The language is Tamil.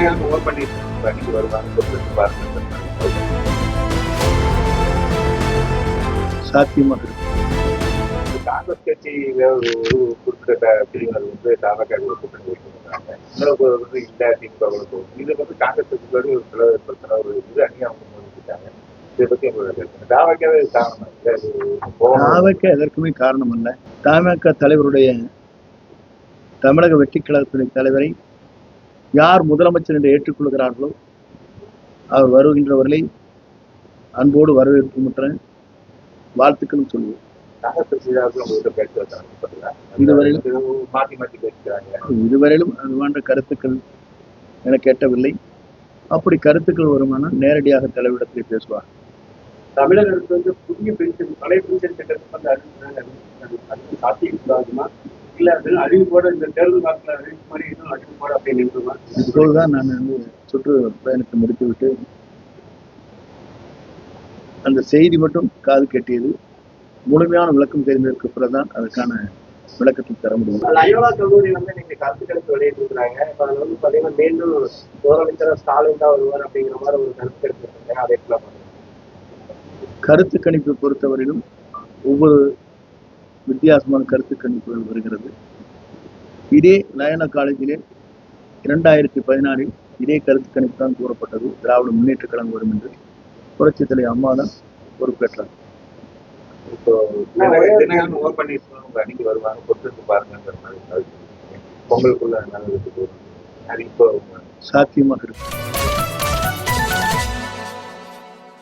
தினம் ஓவர் பண்ணிட்டு அன்னைக்கு வருவாங்க பொறுத்து பாருங்க. சாத்தியமாக இருக்கு. காங்கிரஸ் கட்சி ஒரு குறிப்பிட்ட பிரிவினர் தாவக கூட்டணி வைக்கிறாங்க. இன்னொரு இந்தியா திமுக இது காங்கிரஸ் கட்சியோட ஒரு சில பிரச்சனை ஒரு இது அணியை அவங்க முடிச்சுட்டாங்க. இதை பத்தி உங்களோட தாவக்காவே காரணம் தாவக்க எதற்குமே காரணம் அல்ல. தமாக தலைவருடைய தமிழக வெற்றி கழகத்தின் தலைவரை யார் முதலமைச்சர் என்று ஏற்றுக்கொள்கிறார்களோ அவர் வருகின்றவர்களை அன்போடு வரவேற்பு மற்ற வாழ்த்துக்களும் சொல்லுவோம். இதுவரையிலும் அதுவான கருத்துக்கள் எனக்கு எட்டவில்லை. அப்படி கருத்துக்கள் வருமானால் நேரடியாக தலைவரிடத்தில் பேசுவார். தமிழகத்துக்கு புதிய பென்ஷன் பழைய பென்ஷன் திட்டத்தை சாத்தியக்கூடாதுமா இல்ல அப்படின்னு அறிவிப்போட இந்த தேர்தல் காலத்தில் அறிவிப்பு மாதிரி இன்னும் அறிவிப்போட அப்படின்னு நின்றுமா? இப்போதுதான் நான் சுற்றுப்பயணத்தை முடித்துவிட்டு அந்த செய்தி மட்டும் காது கேட்டியது. முழுமையான விளக்கம் தெரிந்ததற்கு பிறகுதான் அதற்கான விளக்கத்தை தர முடியும். லயோலா கல்லூரி நீங்க கருத்துக்களுக்கு வெளியிட்டிருக்கிறாங்க. இப்ப அதுல பாத்தீங்கன்னா மீண்டும் முதலமைச்சர் ஸ்டாலின் தான் வருவார் அப்படிங்கிற மாதிரி ஒரு கருத்து எடுத்திருக்காங்க. அதை கருத்து கணிப்பை பொறுத்தவரையிலும் ஒவ்வொரு வித்தியாசமான கருத்து கணிப்புகள் வருகிறது. இதே லயோலா காலேஜிலே 2016 இதே கருத்து கணிப்பு தான் கூறப்பட்டது. திராவிட முன்னேற்ற கழகம் வரும் என்று புரட்சித் தலைவர் அம்மா தான் பொறுப்பேற்றார். இப்போ ஓவர் பண்ணிட்டு அன்னைக்கு வருவாங்க பொறுத்து பாருங்கிற மாதிரி பொங்கலுக்குள்ள நல்லது சாத்தியமாக இருக்கு.